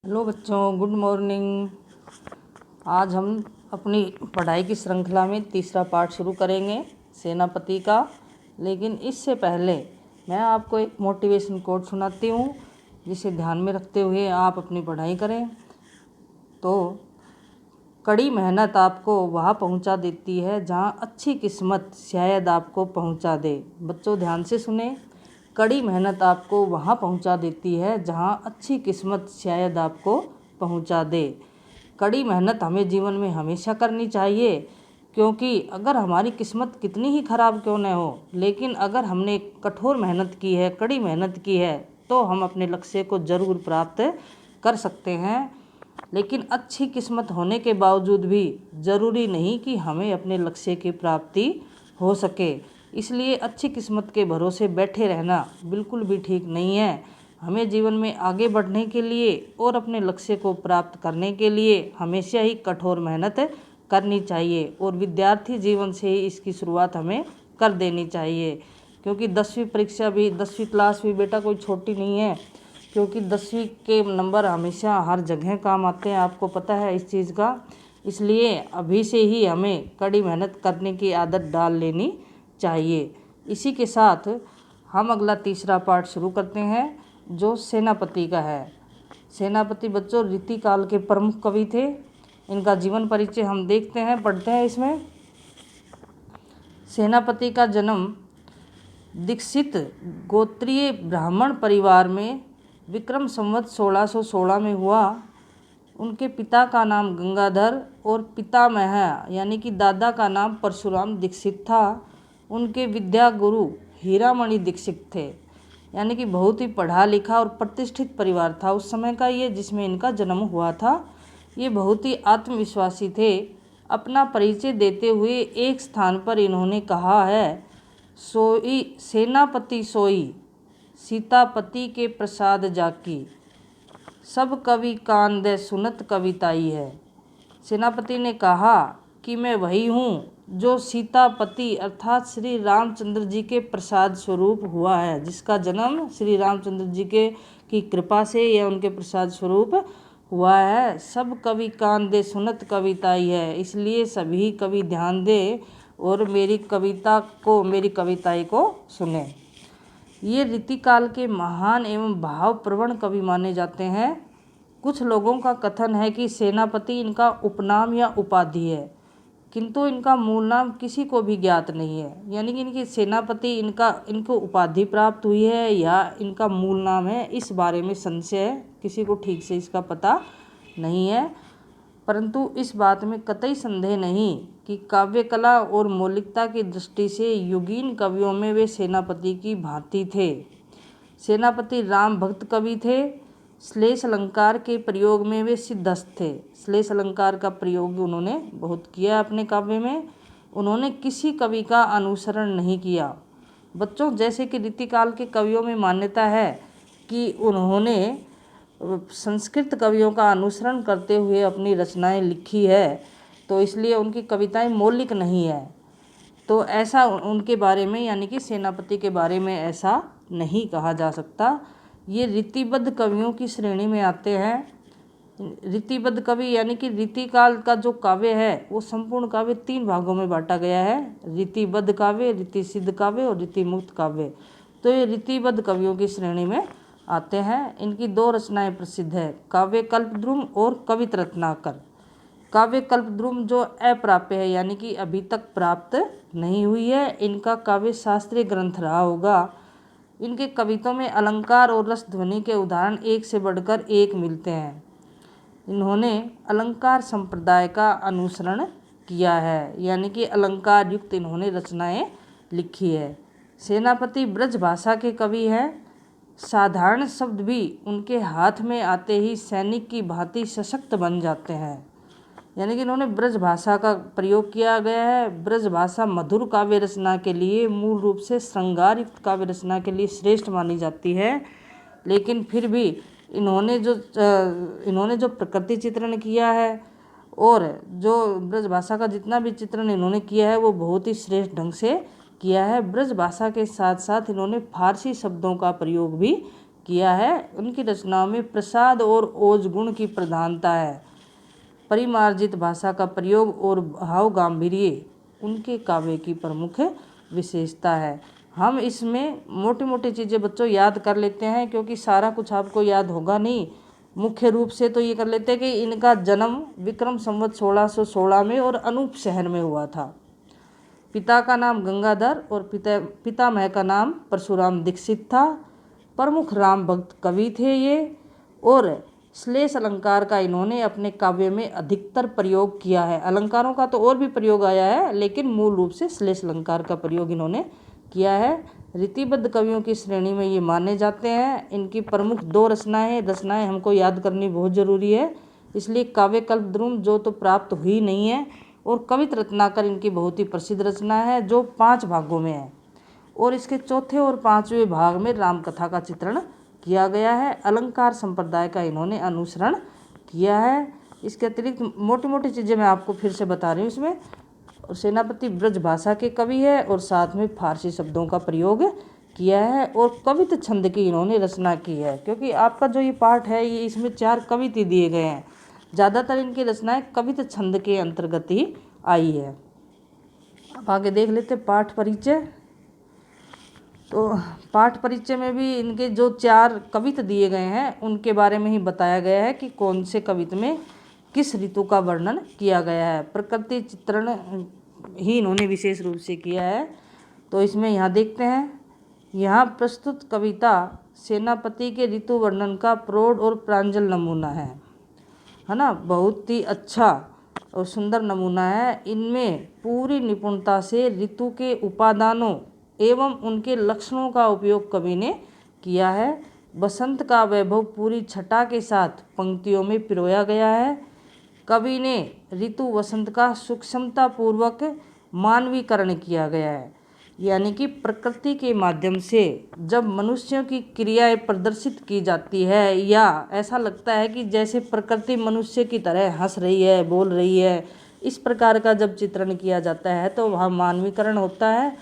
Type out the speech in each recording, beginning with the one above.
Hello बच्चों, good morning. आज हम अपनी पढ़ाई की श्रृंखला में तीसरा पार्ट शुरू करेंगे सेनापति का। लेकिन इससे पहले मैं आपको एक मोटिवेशन कोट सुनाती हूँ, जिसे ध्यान में रखते हुए आप अपनी पढ़ाई करें। तो कड़ी मेहनत आपको वहाँ पहुँचा देती है जहाँ अच्छी किस्मत शायद आपको पहुँचा दे। बच्चों ध्यान से सुने, कड़ी मेहनत आपको वहाँ पहुँचा देती है जहाँ अच्छी किस्मत शायद आपको पहुँचा दे। कड़ी मेहनत हमें जीवन में हमेशा करनी चाहिए, क्योंकि अगर हमारी किस्मत कितनी ही ख़राब क्यों न हो, लेकिन अगर हमने कठोर मेहनत की है, कड़ी मेहनत की है, तो हम अपने लक्ष्य को ज़रूर प्राप्त कर सकते हैं। लेकिन अच्छी किस्मत होने के बावजूद भी ज़रूरी नहीं कि हमें अपने लक्ष्य की प्राप्ति हो सके। इसलिए अच्छी किस्मत के भरोसे बैठे रहना बिल्कुल भी ठीक नहीं है। हमें जीवन में आगे बढ़ने के लिए और अपने लक्ष्य को प्राप्त करने के लिए हमेशा ही कठोर मेहनत करनी चाहिए, और विद्यार्थी जीवन से ही इसकी शुरुआत हमें कर देनी चाहिए। क्योंकि 10वीं परीक्षा भी, 10वीं क्लास भी बेटा कोई छोटी नहीं है, क्योंकि 10वीं के नंबर हमेशा हर जगह काम आते हैं, आपको पता है इस चीज़ का। इसलिए अभी से ही हमें कड़ी मेहनत करने की आदत डाल लेनी चाहिए। इसी के साथ हम अगला तीसरा पार्ट शुरू करते हैं, जो सेनापति का है। सेनापति बच्चों रीतिकाल के प्रमुख कवि थे। इनका जीवन परिचय हम देखते हैं, पढ़ते हैं इसमें। सेनापति का जन्म दीक्षित गोत्रीय ब्राह्मण परिवार में विक्रम संवत 1616 में हुआ। उनके पिता का नाम गंगाधर और पितामह यानी कि दादा का नाम परशुराम दीक्षित था। उनके विद्या गुरु हीरामणि दीक्षित थे, यानी कि बहुत ही पढ़ा लिखा और प्रतिष्ठित परिवार था उस समय का ये, जिसमें इनका जन्म हुआ था। ये बहुत ही आत्मविश्वासी थे। अपना परिचय देते हुए एक स्थान पर इन्होंने कहा है, सोई सेनापति सोई, सीतापति के प्रसाद जाकी, सब कवि कान दे सुनत कविताई है। सेनापति ने कहा कि मैं वही हूँ जो सीतापति अर्थात श्री रामचंद्र जी के प्रसाद स्वरूप हुआ है, जिसका जन्म श्री रामचंद्र जी की कृपा से या उनके प्रसाद स्वरूप हुआ है। सब कवि कान दे सुनत कविताई है, इसलिए सभी कवि ध्यान दे और मेरी कविताई को सुने। ये रीतिकाल के महान एवं भावप्रवण कवि माने जाते हैं। कुछ लोगों का कथन है कि सेनापति इनका उपनाम या उपाधि है, किंतु इनका मूल नाम किसी को भी ज्ञात नहीं है। यानी कि इनकी सेनापति इनको उपाधि प्राप्त हुई है या इनका मूल नाम है, इस बारे में संशय है, किसी को ठीक से इसका पता नहीं है। परंतु इस बात में कतई संदेह नहीं कि काव्य कला और मौलिकता की दृष्टि से युगीन कवियों में वे सेनापति की भांति थे। सेनापति राम भक्त कवि थे। श्लेष अलंकार के प्रयोग में वे सिद्धहस्त थे। श्लेष अलंकार का प्रयोग उन्होंने बहुत किया अपने काव्य में। उन्होंने किसी कवि का अनुसरण नहीं किया। बच्चों जैसे कि रीतिकाल के कवियों में मान्यता है कि उन्होंने संस्कृत कवियों का अनुसरण करते हुए अपनी रचनाएं लिखी है, तो इसलिए उनकी कविताएं मौलिक नहीं है। तो ऐसा उनके बारे में यानी कि सेनापति के बारे में ऐसा नहीं कहा जा सकता। ये रीतिबद्ध कवियों की श्रेणी में आते हैं। रीतिबद्ध कवि यानी कि रीतिकाल का जो काव्य है वो संपूर्ण काव्य 3 भागों में बांटा गया है, रीतिबद्ध काव्य, रीतिसिद्ध काव्य और रीतिमुक्त काव्य। तो ये रीतिबद्ध कवियों की श्रेणी में आते हैं। इनकी 2 रचनाएं प्रसिद्ध है, काव्य कल्पद्रुम और कवित रत्नाकर। काव्य कल्पद्रुम जो अप्राप्य है, यानी कि अभी तक प्राप्त नहीं हुई है। इनका काव्य शास्त्रीय ग्रंथ रहा होगा। इनके कविताओं में अलंकार और रस ध्वनि के उदाहरण एक से बढ़कर एक मिलते हैं। इन्होंने अलंकार संप्रदाय का अनुसरण किया है, यानी कि अलंकार युक्त इन्होंने रचनाएं लिखी है। सेनापति ब्रज भाषा के कवि हैं। साधारण शब्द भी उनके हाथ में आते ही सैनिक की भांति सशक्त बन जाते हैं, यानी कि इन्होंने ब्रज भाषा का प्रयोग किया गया है। ब्रज भाषा मधुर काव्य रचना के लिए, मूल रूप से श्रृंगार युक्त काव्य रचना के लिए श्रेष्ठ मानी जाती है। लेकिन फिर भी इन्होंने जो प्रकृति चित्रण किया है और जो ब्रज भाषा का जितना भी चित्रण इन्होंने किया है वो बहुत ही श्रेष्ठ ढंग से किया है। ब्रज भाषा के साथ साथ इन्होंने फारसी शब्दों का प्रयोग भी किया है। उनकी रचनाओं में प्रसाद और ओज गुण की प्रधानता है। परिमार्जित भाषा का प्रयोग और भाव गांभीर्य उनके काव्य की प्रमुख विशेषता है। हम इसमें मोटी मोटी चीज़ें बच्चों याद कर लेते हैं, क्योंकि सारा कुछ आपको याद होगा नहीं। मुख्य रूप से तो ये कर लेते हैं कि इनका जन्म विक्रम संवत 1616 में और अनूप शहर में हुआ था। पिता का नाम गंगाधर और पितामह का नाम परशुराम दीक्षित था। प्रमुख राम भक्त कवि थे ये, और श्लेष अलंकार का इन्होंने अपने काव्य में अधिकतर प्रयोग किया है। अलंकारों का तो और भी प्रयोग आया है, लेकिन मूल रूप से श्लेष अलंकार का प्रयोग इन्होंने किया है। रीतिबद्ध कवियों की श्रेणी में ये माने जाते हैं। इनकी प्रमुख 2 रचनाएं हमको याद करनी बहुत ज़रूरी है, इसलिए काव्य कल्पद्रुम जो तो प्राप्त हुई नहीं है, और कवित रत्नाकर इनकी बहुत ही प्रसिद्ध रचना है जो 5 भागों में है, और इसके चौथे और 5वें भाग में रामकथा का चित्रण किया गया है। अलंकार संप्रदाय का इन्होंने अनुसरण किया है। इसके अतिरिक्त मोटी मोटी चीज़ें मैं आपको फिर से बता रही हूँ इसमें। और सेनापति ब्रज भाषा के कवि है, और साथ में फारसी शब्दों का प्रयोग किया है, और कवित छंद की इन्होंने रचना की है। क्योंकि आपका जो ये पाठ है ये इसमें 4 कवित दिए गए हैं, ज़्यादातर इनकी रचनाएं कवित छंद के अंतर्गत ही आई है। अब आगे देख लेते पाठ परिचय। तो पाठ परिचय में भी इनके जो 4 कवित दिए गए हैं उनके बारे में ही बताया गया है कि कौन से कवित में किस ऋतु का वर्णन किया गया है। प्रकृति चित्रण ही इन्होंने विशेष रूप से किया है। तो इसमें यहाँ देखते हैं, यहाँ प्रस्तुत कविता सेनापति के ऋतु वर्णन का प्रौढ़ और प्रांजल नमूना है ना। बहुत ही अच्छा और सुंदर नमूना है। इनमें पूरी निपुणता से ऋतु के उपादानों एवं उनके लक्षणों का उपयोग कवि ने किया है। बसंत का वैभव पूरी छटा के साथ पंक्तियों में पिरोया गया है। कवि ने ऋतु वसंत का सूक्ष्मता पूर्वक मानवीकरण किया गया है, यानी कि प्रकृति के माध्यम से जब मनुष्यों की क्रियाएं प्रदर्शित की जाती है, या ऐसा लगता है कि जैसे प्रकृति मनुष्य की तरह हंस रही है, बोल रही है, इस प्रकार का जब चित्रण किया जाता है तो वहाँ मानवीकरण होता है।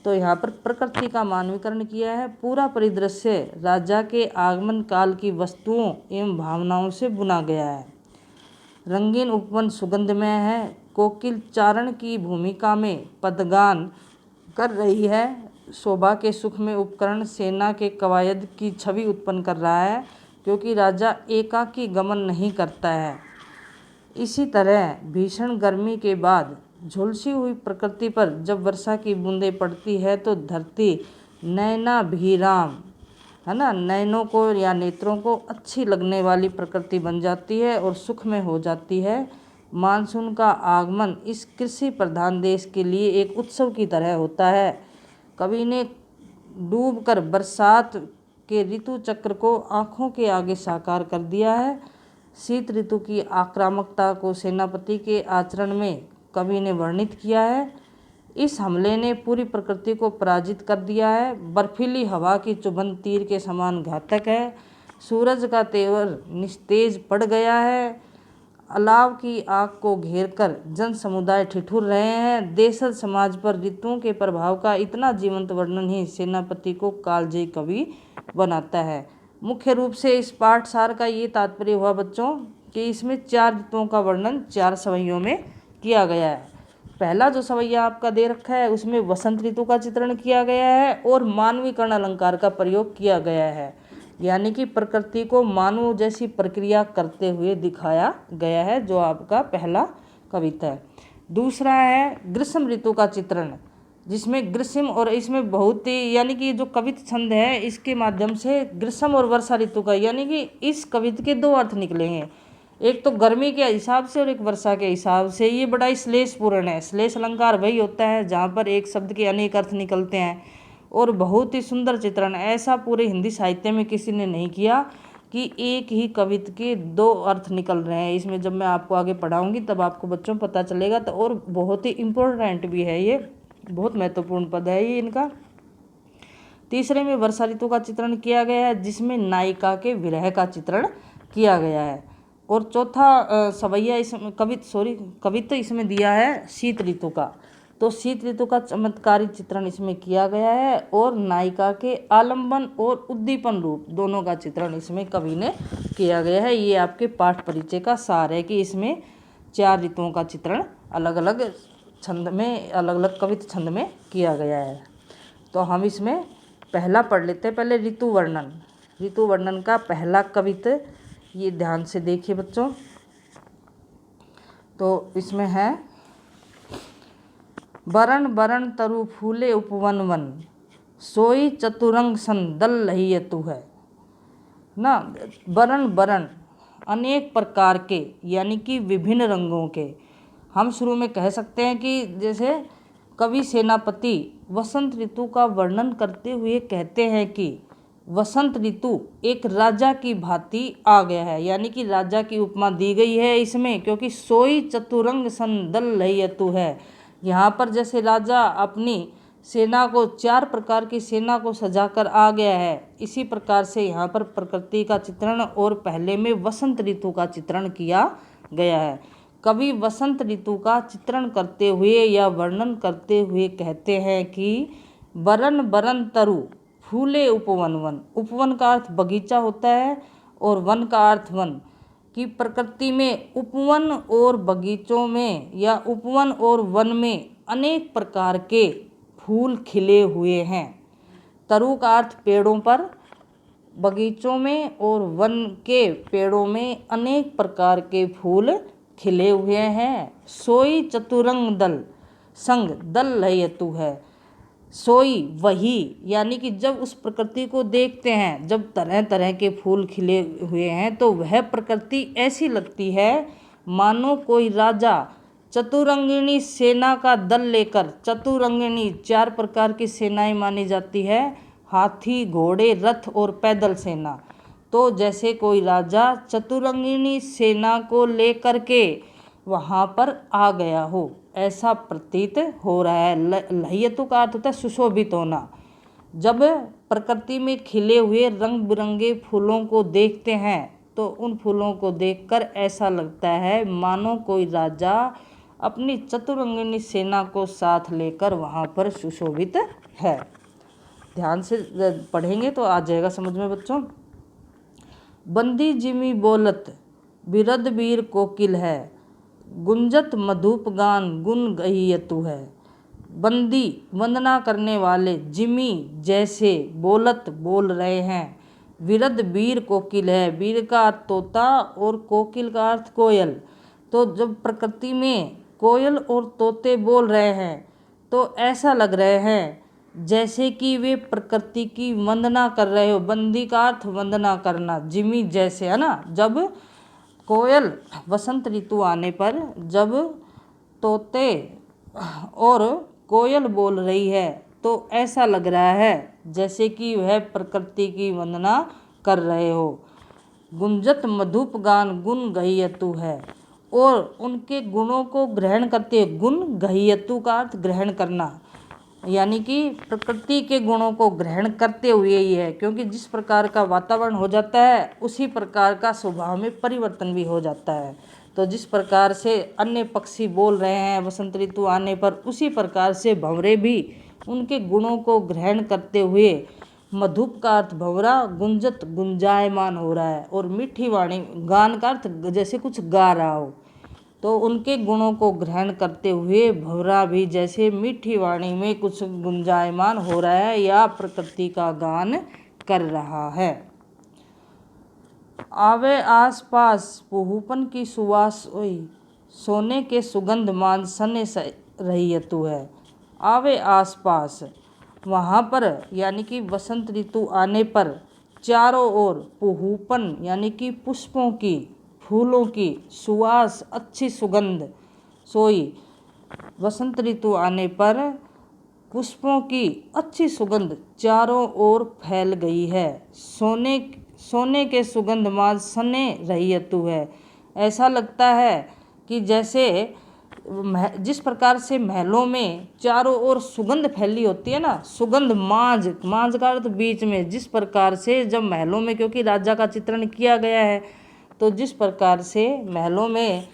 तो यहाँ पर प्रकृति का मानवीकरण किया है। पूरा परिदृश्य राजा के आगमन काल की वस्तुओं एवं भावनाओं से बुना गया है। रंगीन उपवन सुगंधमय है। कोकिल चारण की भूमिका में पदगान कर रही है। शोभा के सुख में उपकरण सेना के कवायद की छवि उत्पन्न कर रहा है, क्योंकि राजा एकाकी गमन नहीं करता है। इसी तरह भीषण गर्मी के बाद झुलसी हुई प्रकृति पर जब वर्षा की बूंदें पड़ती है तो धरती नयनाभिराम है ना, नयनों को या नेत्रों को अच्छी लगने वाली प्रकृति बन जाती है और सुख में हो जाती है। मानसून का आगमन इस कृषि प्रधान देश के लिए एक उत्सव की तरह होता है। कवि ने डूबकर बरसात के ऋतु चक्र को आँखों के आगे साकार कर दिया है। शीत ऋतु की आक्रामकता को सेनापति के आचरण में कवि ने वर्णित किया है। इस हमले ने पूरी प्रकृति को पराजित कर दिया है। बर्फीली हवा की चुभन तीर के समान घातक है। सूरज का तेवर निस्तेज पड़ गया है। अलाव की आग को घेरकर जन समुदाय ठिठुर रहे हैं। देशज समाज पर ऋतुओं के प्रभाव का इतना जीवंत वर्णन ही सेनापति को कालजयी कवि बनाता है। मुख्य रूप से इस पाठसार का ये तात्पर्य हुआ बच्चों कि इसमें 4 ऋतुओं का वर्णन 4 सवैयों में किया गया है। पहला जो सवैया आपका दे रखा है उसमें वसंत ऋतु का चित्रण किया गया है और मानवीकरण अलंकार का प्रयोग किया गया है, यानी कि प्रकृति को मानव जैसी प्रक्रिया करते हुए दिखाया गया है, जो आपका पहला कविता है। दूसरा है ग्रीष्म ऋतु का चित्रण, जिसमें ग्रीष्म और इसमें बहुत ही यानी कि जो कवित छंद है इसके माध्यम से ग्रीष्म और वर्षा ऋतु का, यानी कि इस कविता के 2 अर्थ निकलेंगे, एक तो गर्मी के हिसाब से और एक वर्षा के हिसाब से। ये बड़ा ही श्लेषपूर्ण है। श्लेष अलंकार वही होता है जहाँ पर एक शब्द के अनेक अर्थ निकलते हैं, और बहुत ही सुंदर चित्रण। ऐसा पूरे हिंदी साहित्य में किसी ने नहीं किया कि एक ही कविता के 2 अर्थ निकल रहे हैं। इसमें जब मैं आपको आगे पढ़ाऊंगी तब आपको बच्चों पता चलेगा। तो और बहुत ही इम्पोर्टेंट भी है, ये बहुत महत्वपूर्ण पद है ये इनका। तीसरे में वर्षा ऋतु का चित्रण किया गया है, जिसमें नायिका के विरह का चित्रण किया गया है। और चौथा सवैया इसमें कविता इसमें दिया है शीत ऋतु का, तो शीत ऋतु का चमत्कारी चित्रण इसमें किया गया है और नायिका के आलंबन और उद्दीपन रूप दोनों का चित्रण इसमें कवि ने किया गया है। ये आपके पाठ परिचय का सार है कि इसमें 4 ऋतुओं का चित्रण अलग अलग छंद में, अलग अलग कवित छंद में किया गया है। तो हम इसमें पहला पढ़ लेते हैं। पहले ऋतु वर्णन। ऋतु वर्णन का पहला कवित, ये ध्यान से देखिए बच्चों। तो इसमें है, बरन बरन तरु फूले उपवन वन, सोई चतुरंग सन दल लहियतु है ना। बरन बरन अनेक प्रकार के, यानी कि विभिन्न रंगों के। हम शुरू में कह सकते हैं कि जैसे कवि सेनापति वसंत ऋतु का वर्णन करते हुए कहते हैं कि वसंत ऋतु एक राजा की भांति आ गया है, यानी कि राजा की उपमा दी गई है इसमें, क्योंकि सोई चतुरंग सन दल लहियतु है। यहाँ पर जैसे राजा अपनी सेना को, 4 प्रकार की सेना को सजाकर आ गया है, इसी प्रकार से यहाँ पर प्रकृति का चित्रण और पहले में वसंत ऋतु का चित्रण किया गया है। कवि वसंत ऋतु का चित्रण करते हुए या वर्णन करते हुए कहते हैं कि बरन बरन तरु फूले उपवन वन। उपवन का अर्थ बगीचा होता है और वन का अर्थ वन, कि प्रकृति में उपवन और बगीचों में या उपवन और वन में अनेक प्रकार के फूल खिले हुए हैं। तरु का अर्थ पेड़ों पर, बगीचों में और वन के पेड़ों में अनेक प्रकार के फूल खिले हुए हैं। सोई चतुरंग दल संग दल लहियतु है। सोई वही, यानी कि जब उस प्रकृति को देखते हैं, जब तरह तरह के फूल खिले हुए हैं, तो वह प्रकृति ऐसी लगती है मानो कोई राजा चतुरंगिणी सेना का दल लेकर, चतुरंगिणी 4 प्रकार की सेनाएं मानी जाती है, हाथी, घोड़े, रथ और पैदल सेना। तो जैसे कोई राजा चतुरंगिणी सेना को लेकर के वहाँ पर आ गया हो, ऐसा प्रतीत हो रहा है। लहियतु का अर्थ होता है सुशोभित होना। जब प्रकृति में खिले हुए रंग बिरंगे फूलों को देखते हैं तो उन फूलों को देखकर ऐसा लगता है मानो कोई राजा अपनी चतुरंगिनी सेना को साथ लेकर वहाँ पर सुशोभित है। ध्यान से पढ़ेंगे तो आ जाएगा समझ में बच्चों। बंदी जिमी बोलत बिरद बीर कोकिल है, गुंजत मधुप गान गुन गहियतु है। बंदी वंदना करने वाले, जिमी जैसे, बोलत बोल रहे हैं, विरद बीर कोकिल है। वीर का अर्थ तोता और कोकिल का अर्थ कोयल। तो जब प्रकृति में कोयल और तोते बोल रहे हैं तो ऐसा लग रहे हैं जैसे कि वे प्रकृति की वंदना कर रहे हो। बंदी का अर्थ वंदना करना, जिमी जैसे, है ना। जब कोयल वसंत ऋतु आने पर जब तोते और कोयल बोल रही है तो ऐसा लग रहा है जैसे कि वह प्रकृति की वंदना कर रहे हो। गुंजत मधुप गान गुण गहियतु है, और उनके गुणों को ग्रहण करते हुए, गुण गहियतु का अर्थ ग्रहण करना, यानी कि प्रकृति के गुणों को ग्रहण करते हुए ही है, क्योंकि जिस प्रकार का वातावरण हो जाता है उसी प्रकार का स्वभाव में परिवर्तन भी हो जाता है। तो जिस प्रकार से अन्य पक्षी बोल रहे हैं वसंत ऋतु आने पर, उसी प्रकार से भंवरे भी उनके गुणों को ग्रहण करते हुए, मधुप का अर्थ भंवरा, गुंजत गुंजायमान हो रहा है, और मीठी वाणी, गान का अर्थ जैसे कुछ गा रहा हो, तो उनके गुणों को ग्रहण करते हुए भंवरा भी जैसे मीठी वाणी में कुछ गुंजायमान हो रहा है या प्रकृति का गान कर रहा है। आवे आस पास पुहुपन की सुवास ओई, सोने के सुगंध मान सने रहियतु है। आवे आस पास, वहाँ पर यानी कि वसंत ऋतु आने पर चारों ओर पुहुपन यानी कि पुष्पों की, फूलों की सुवास, अच्छी सुगंध, सोई, वसंत ऋतु आने पर पुष्पों की अच्छी सुगंध चारों ओर फैल गई है। सोने के सुगंध माज सने रहियतु है। ऐसा लगता है कि जैसे जिस प्रकार से महलों में चारों ओर सुगंध फैली होती है ना, सुगंध माज, माज का अर्थ बीच में, जिस प्रकार से जब महलों में, क्योंकि राजा का चित्रण किया गया है, तो जिस प्रकार से महलों में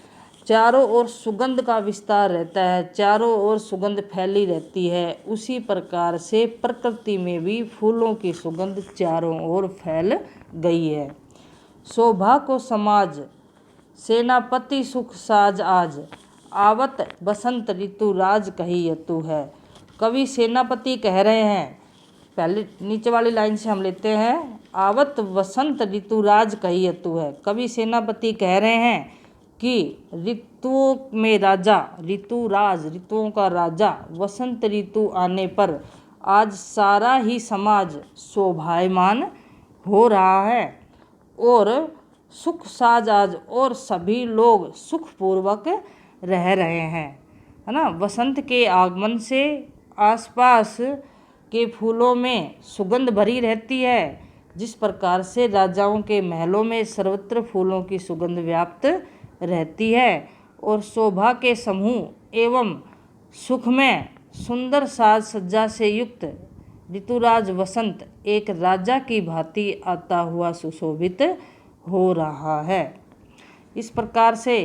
चारों ओर सुगंध का विस्तार रहता है, चारों ओर सुगंध फैली रहती है, उसी प्रकार से प्रकृति में भी फूलों की सुगंध चारों ओर फैल गई है। शोभा को समाज सेनापति सुख साज आज, आवत बसंत ऋतु राज कही यतु है। कवि सेनापति कह रहे हैं, पहले नीचे वाली लाइन से हम लेते हैं, आवत वसंत ऋतु राज कही यतु है। कवि सेनापति कह रहे हैं कि ऋतुओं में राजा, ऋतु राज, ऋतुओं का राजा, वसंत ऋतु आने पर आज सारा ही समाज शोभायमान हो रहा है और सुख साज आज, और सभी लोग सुखपूर्वक रह रहे हैं, है ना। वसंत के आगमन से आसपास के फूलों में सुगंध भरी रहती है, जिस प्रकार से राजाओं के महलों में सर्वत्र फूलों की सुगंध व्याप्त रहती है, और शोभा के समूह एवं सुख में सुंदर साज सज्जा से युक्त ऋतुराज वसंत एक राजा की भांति आता हुआ सुशोभित हो रहा है। इस प्रकार से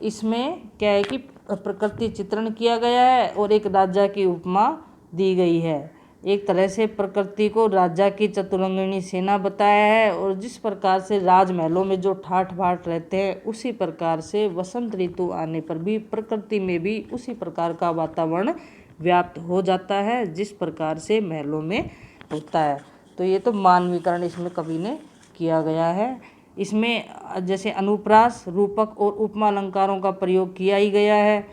इसमें क्या है कि प्रकृति चित्रण किया गया है और एक राजा की उपमा दी गई है। एक तरह से प्रकृति को राजा की चतुरंगिणी सेना बताया है, और जिस प्रकार से राजमहलों में जो ठाठ बाट रहते हैं, उसी प्रकार से वसंत ऋतु आने पर भी प्रकृति में भी उसी प्रकार का वातावरण व्याप्त हो जाता है, जिस प्रकार से महलों में होता है। तो ये तो मानवीकरण इसमें कवि ने किया गया है। इसमें जैसे अनुप्रास, रूपक और उपमा अलंकारों का प्रयोग किया ही गया है,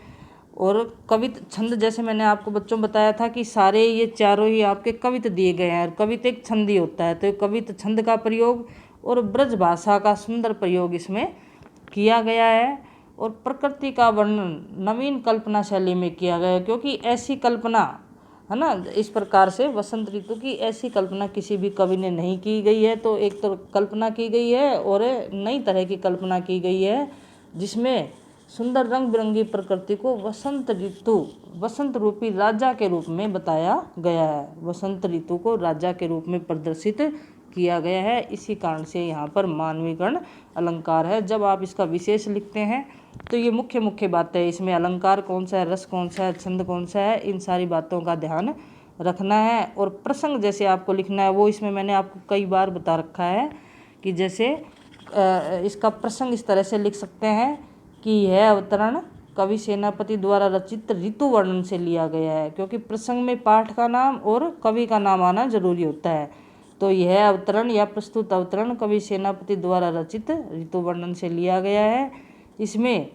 और कवित छंद, जैसे मैंने आपको बच्चों बताया था कि सारे ये चारों ही आपके कवित दिए गए हैं, और कवित एक छंद ही होता है, तो कवित छंद का प्रयोग और ब्रज भाषा का सुंदर प्रयोग इसमें किया गया है। और प्रकृति का वर्णन नवीन कल्पना शैली में किया गया है, क्योंकि ऐसी कल्पना, है ना, इस प्रकार से वसंत ऋतु की ऐसी कल्पना किसी भी कवि ने नहीं की गई है। तो एक तो कल्पना की गई है और नई तरह की कल्पना की गई है, जिसमें सुंदर रंग बिरंगी प्रकृति को वसंत ऋतु, वसंत रूपी राजा के रूप में बताया गया है। वसंत ऋतु को राजा के रूप में प्रदर्शित किया गया है। इसी कारण से यहाँ पर मानवीकरण अलंकार है। जब आप इसका विशेष लिखते हैं तो ये मुख्य मुख्य बातें, इसमें अलंकार कौन सा है, रस कौन सा है, छंद कौन सा है, इन सारी बातों का ध्यान रखना है। और प्रसंग जैसे आपको लिखना है, वो इसमें मैंने आपको कई बार बता रखा है कि जैसे इसका प्रसंग इस तरह से लिख सकते हैं कि यह अवतरण कवि सेनापति द्वारा रचित ऋतु वर्णन से लिया गया है, क्योंकि प्रसंग में पाठ का नाम और कवि का नाम आना जरूरी होता है। तो यह अवतरण या प्रस्तुत अवतरण कवि सेनापति द्वारा रचित ऋतु वर्णन से लिया गया है। इसमें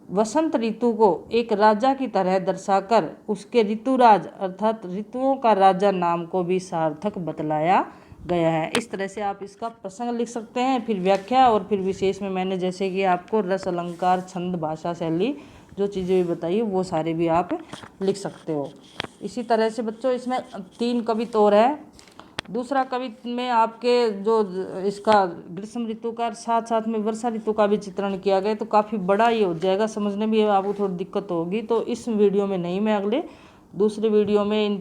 वसंत ऋतु को एक राजा की तरह दर्शाकर उसके ऋतुराज अर्थात ऋतुओं का राजा नाम को भी सार्थक बतलाया गया है। इस तरह से आप इसका प्रसंग लिख सकते हैं। फिर व्याख्या और फिर विशेष में मैंने जैसे कि आपको रस, अलंकार, छंद, भाषा, शैली जो चीज़ें भी बताई वो सारे भी आप लिख सकते हो। इसी तरह से बच्चों इसमें 3 कविता और है। दूसरा कविता में आपके जो इसका ग्रीष्म ऋतु का साथ साथ में वर्षा ऋतु का भी चित्रण किया गया, तो काफ़ी बड़ा ये हो जाएगा, समझने में आपको थोड़ी दिक्कत होगी। तो इस वीडियो में नहीं, मैं अगले दूसरे वीडियो में इन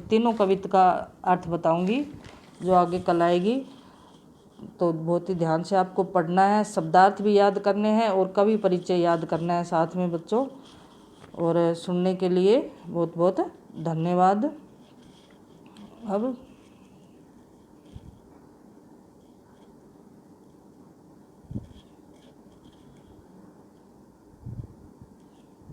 तीनों कविता का अर्थ बताऊंगी, जो आगे कल आएगी। तो बहुत ही ध्यान से आपको पढ़ना है, शब्दार्थ भी याद करने हैं और कवि परिचय याद करना है साथ में बच्चों। और सुनने के लिए बहुत बहुत धन्यवाद। अब